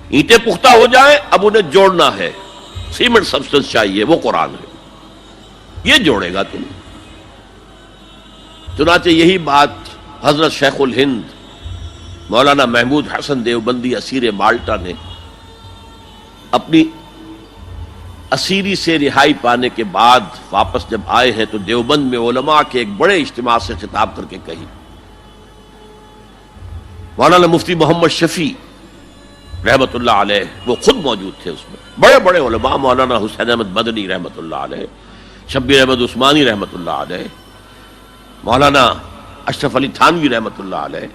اینٹیں پختہ ہو جائیں، اب انہیں جوڑنا ہے، سیمنٹ سبسٹنس چاہیے، وہ قرآن ہے، یہ جوڑے گا تم۔ چنانچہ یہی بات حضرت شیخ الہند مولانا محمود حسن دیوبندی اسیر مالٹا نے اپنی اسیری سے رہائی پانے کے بعد واپس جب آئے ہیں تو دیوبند میں علماء کے ایک بڑے اجتماع سے خطاب کر کے کہی۔ مولانا مفتی محمد شفیع رحمت اللہ علیہ وہ خود موجود تھے، اس میں بڑے بڑے علماء، مولانا حسین احمد مدنی رحمت اللہ علیہ، شبیر احمد عثمانی رحمت اللہ علیہ، مولانا اشرف علی تھانوی رحمت اللہ علیہ،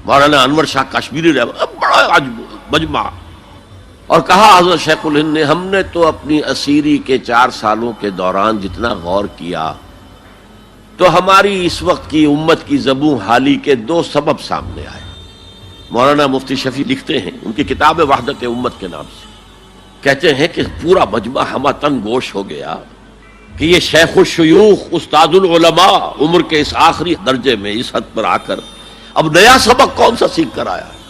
مولانا انور شاہ کشمیری رحمت، بڑا مجمع، اور کہا حضرت شیخ الہند نے ہم نے تو اپنی اسیری کے 4 سالوں کے دوران جتنا غور کیا تو ہماری اس وقت کی امت کی زبوں حالی کے 2 سبب سامنے آئے۔ مولانا مفتی شفیع لکھتے ہیں، ان کی کتاب وحدت امت کے نام سے کہتے ہیں کہ پورا مجمع ہمہ تن گوش ہو گیا کہ یہ شیخ الشیوخ استاد العلماء عمر کے اس آخری درجے میں اس حد پر آ کر اب نیا سبق کون سا سیکھ کر آیا ہے؟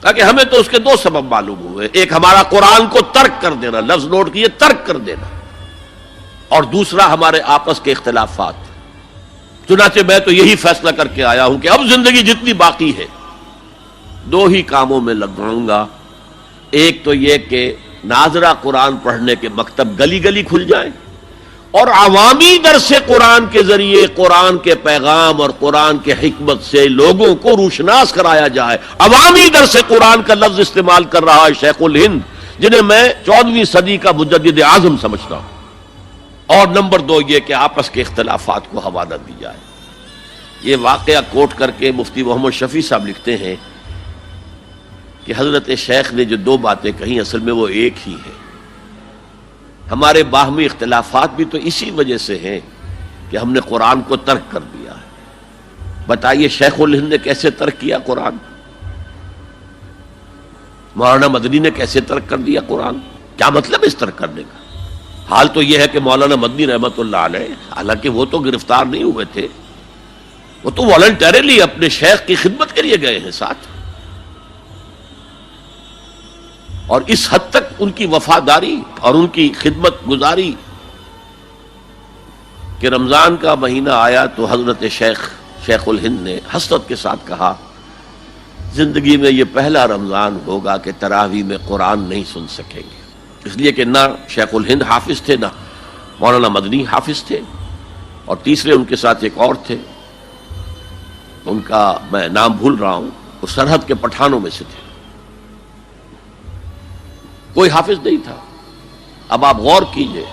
تاکہ ہمیں تو اس کے 2 سبب معلوم ہوئے، ایک ہمارا قرآن کو ترک کر دینا، لفظ نوٹ کیے، ترک کر دینا، اور دوسرا ہمارے آپس کے اختلافات۔ چنانچہ میں تو یہی فیصلہ کر کے آیا ہوں کہ اب زندگی جتنی باقی ہے 2 ہی کاموں میں لگاؤں گا، ایک تو یہ کہ ناظرہ قرآن پڑھنے کے مکتب گلی گلی کھل جائیں اور عوامی درس قرآن کے ذریعے قرآن کے پیغام اور قرآن کے حکمت سے لوگوں کو روشناس کرایا جائے۔ عوامی درس قرآن کا لفظ استعمال کر رہا ہے شیخ الہند، جنہیں میں 14ویں صدی کا مجدد اعظم سمجھتا ہوں۔ اور نمبر 2 یہ کہ آپس کے اختلافات کو حوالہ دی جائے۔ یہ واقعہ کوٹ کر کے مفتی محمد شفیع صاحب لکھتے ہیں کہ حضرت شیخ نے جو 2 باتیں کہیں اصل میں وہ ایک ہی ہے۔ ہمارے باہمی اختلافات بھی تو اسی وجہ سے ہیں کہ ہم نے قرآن کو ترک کر دیا ہے۔ بتائیے شیخ الہند نے کیسے ترک کیا قرآن؟ مولانا مدنی نے کیسے ترک کر دیا قرآن؟ کیا مطلب اس ترک کرنے کا؟ حال تو یہ ہے کہ مولانا مدنی رحمت اللہ علیہ، حالانکہ وہ تو گرفتار نہیں ہوئے تھے، وہ تو والنٹریلی اپنے شیخ کی خدمت کے لیے گئے ہیں ساتھ، اور اس حد تک ان کی وفاداری اور ان کی خدمت گزاری کہ رمضان کا مہینہ آیا تو حضرت شیخ الہند نے حسرت کے ساتھ کہا زندگی میں یہ پہلا رمضان ہوگا کہ تراویح میں قرآن نہیں سن سکیں گے، اس لیے کہ نہ شیخ الہند حافظ تھے، نہ مولانا مدنی حافظ تھے، اور تیسرے ان کے ساتھ ایک اور تھے، ان کا میں نام بھول رہا ہوں، وہ سرحد کے پٹھانوں میں سے تھے، کوئی حافظ نہیں تھا۔ اب آپ غور کیجئے،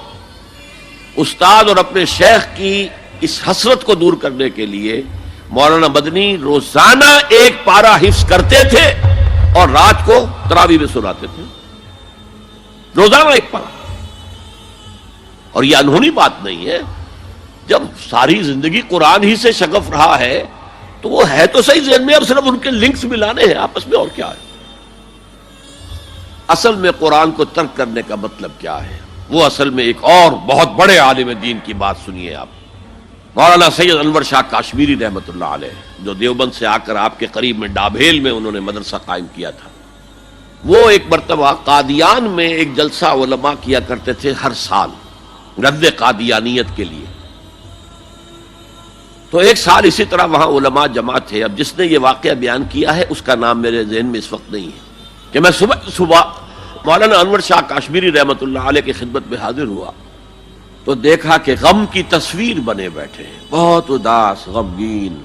استاد اور اپنے شیخ کی اس حسرت کو دور کرنے کے لیے مولانا مدنی روزانہ 1 پارہ حفظ کرتے تھے اور رات کو تراویح میں سناتے تھے، روزانہ 1 پارہ۔ اور یہ انہونی بات نہیں ہے، جب ساری زندگی قرآن ہی سے شغف رہا ہے تو وہ ہے تو صحیح ذہن میں، اب صرف ان کے لنکس ملانے ہیں آپس میں، اور کیا ہے؟ اصل میں قرآن کو ترک کرنے کا مطلب کیا ہے؟ وہ اصل میں ایک اور بہت بڑے عالم دین کی بات سنیے آپ، مولانا سید انور شاہ کشمیری رحمت اللہ علیہ، جو دیوبند سے آ کر آپ کے قریب میں ڈابھیل میں انہوں نے مدرسہ قائم کیا تھا۔ وہ ایک مرتبہ قادیان میں ایک جلسہ علماء کیا کرتے تھے ہر سال رد قادیانیت کے لیے، تو ایک سال اسی طرح وہاں علماء جمع تھے۔ اب جس نے یہ واقعہ بیان کیا ہے اس کا نام میرے ذہن میں اس وقت نہیں ہے، کہ میں صبح مولانا انور شاہ کشمیری رحمت اللہ علیہ کی خدمت میں حاضر ہوا تو دیکھا کہ غم کی تصویر بنے بیٹھے ہیں، بہت اداس، غمگین۔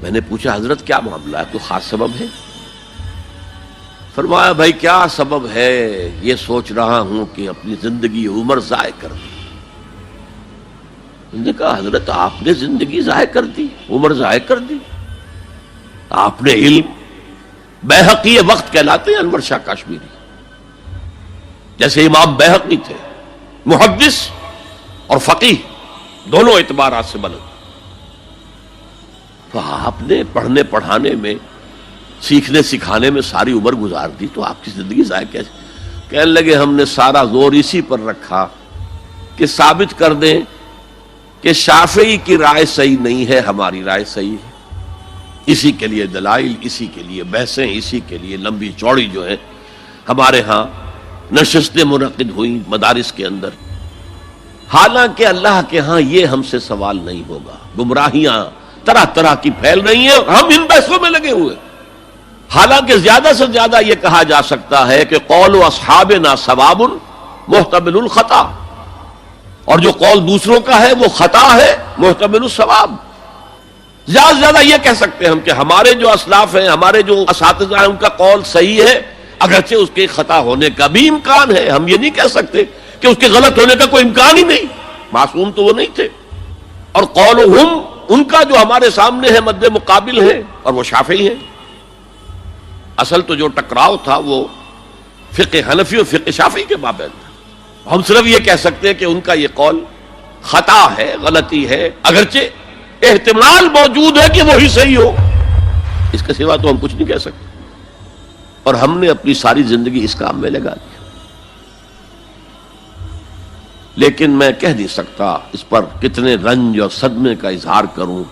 میں نے پوچھا حضرت کیا معاملہ ہے، کوئی خاص سبب ہے؟ فرمایا بھائی کیا سبب ہے، یہ سوچ رہا ہوں کہ اپنی زندگی عمر ضائع کر دی۔ میں نے کہا حضرت آپ نے زندگی ضائع کر دی، عمر ضائع کر دی؟ آپ نے علم، بیہقی وقت کہلاتے ہیں انور شاہ کشمیری، جیسے امام بیہقی تھے، محدث اور فقیہ دونوں اعتبارات سے بلند، تو آپ نے پڑھنے پڑھانے میں، سیکھنے سکھانے میں ساری عمر گزار دی، تو آپ کی زندگی ضائع کیسے؟ کہنے لگے ہم نے سارا زور اسی پر رکھا کہ ثابت کر دیں کہ شافعی کی رائے صحیح نہیں ہے، ہماری رائے صحیح ہے۔ اسی کے لیے دلائل، اسی کے لیے بحثیں، اسی کے لیے لمبی چوڑی جو ہے ہمارے ہاں نشستیں منعقد ہوئیں مدارس کے اندر. حالانکہ اللہ کے ہاں یہ ہم سے سوال نہیں ہوگا. گمراہیاں طرح طرح کی پھیل رہی ہیں اور ہم ان بحثوں میں لگے ہوئے. حالانکہ زیادہ سے زیادہ یہ کہا جا سکتا ہے کہ قول اصحابنا ثواب محتمل الخطا، اور جو قول دوسروں کا ہے وہ خطا ہے محتمل الثواب. زیادہ سے زیادہ یہ کہہ سکتے ہیں ہم کہ ہمارے جو اسلاف ہیں، ہمارے جو اساتذہ ہیں، ان کا قول صحیح ہے، اگرچہ اس کے خطا ہونے کا بھی امکان ہے. ہم یہ نہیں کہہ سکتے کہ اس کے غلط ہونے کا کوئی امکان ہی نہیں، معصوم تو وہ نہیں تھے. اور قولہم، ان کا جو ہمارے سامنے ہے مد مقابل ہے، اور وہ شافعی ہیں. اصل تو جو ٹکراؤ تھا وہ فقہ حنفی اور فقہ شافعی کے مابین تھا. ہم صرف یہ کہہ سکتے ہیں کہ ان کا یہ قول خطا ہے، غلطی ہے، اگرچہ احتمال موجود ہے کہ وہی صحیح ہو. اس کے سوا تو ہم کچھ نہیں کہہ سکتے. اور ہم نے اپنی ساری زندگی اس کام میں لگا دی. لیکن میں کہہ نہیں سکتا اس پر کتنے رنج اور صدمے کا اظہار کروں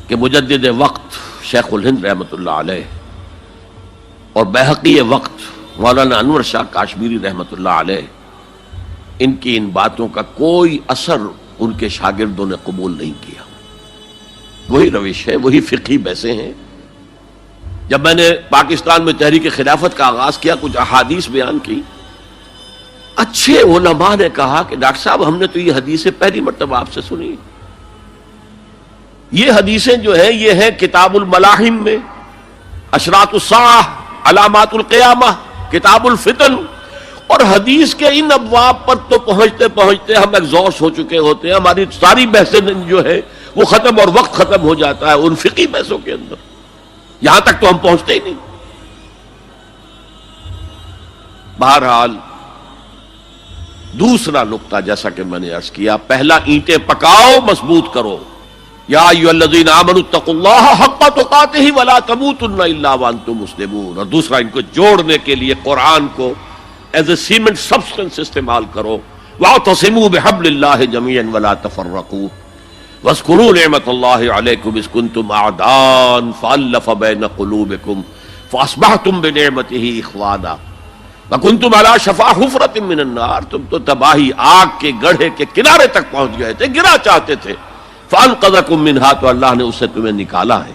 کہ مجدد وقت شیخ الہند رحمۃ اللہ علیہ اور بحقی وقت مولانا انور شاہ کاشمیری رحمۃ اللہ علیہ، ان کی ان باتوں کا کوئی اثر ان کے شاگردوں نے قبول نہیں کیا. وہی روش ہے، وہی فقہی بحثیں ہیں. جب میں نے پاکستان میں تحریک خلافت کا آغاز کیا، کچھ احادیث بیان کی، اچھے علماء نے کہا کہ ڈاکٹر صاحب ہم نے تو یہ حدیثیں پہلی مرتبہ آپ سے سنی. یہ حدیثیں جو ہیں یہ ہیں کتاب الملاحم میں، اشراط الساعہ، علامات القیامہ، کتاب الفتن. اور حدیث کے ان ابواب پر تو پہنچتے پہنچتے ہم ایگزاسٹ ہو چکے ہوتے ہیں. ہماری ساری بحثیں جو ہے وہ ختم، اور وقت ختم ہو جاتا ہے ان فقہی بحثوں کے اندر. یہاں تک تو ہم پہنچتے ہی نہیں. بہرحال دوسرا نقطہ جیسا کہ میں نے عرض کیا، پہلا اینٹیں پکاؤ، مضبوط کرو. یا ایھا الذین آمنوا اتقوا اللہ حق تقاتہ ولا تموتن الا وانتم مسلمون. اور دوسرا ان کو جوڑنے کے لیے قرآن کو ایز اے سیمنٹ سبسٹنس استعمال کرو. واعتصموا بحبل اللہ جميعا ولا تفرقوا واذکروا نعمت اللہ علیکم اذ کنتم اعداء فالف بین قلوبکم فاصبحتم بنعمتہ اخوانا وکنتم علی شفا حفرۃ من النار. تم تو تباہی آگ کے گڑھے کے کنارے تک پہنچ گئے تھے، گرا چاہتے تھے. فانقذکم منہا، تو اللہ نے اس سے تمہیں نکالا ہے.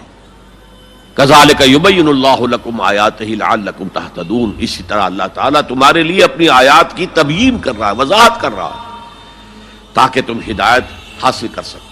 کذالک یبین اللہ لکم آیاتہ لعلکم تہتدون. اسی طرح اللہ تعالیٰ تمہارے لیے اپنی آیات کی تبیین کر رہا ہے، وضاحت کر رہا ہے، تاکہ تم ہدایت حاصل کر سکو.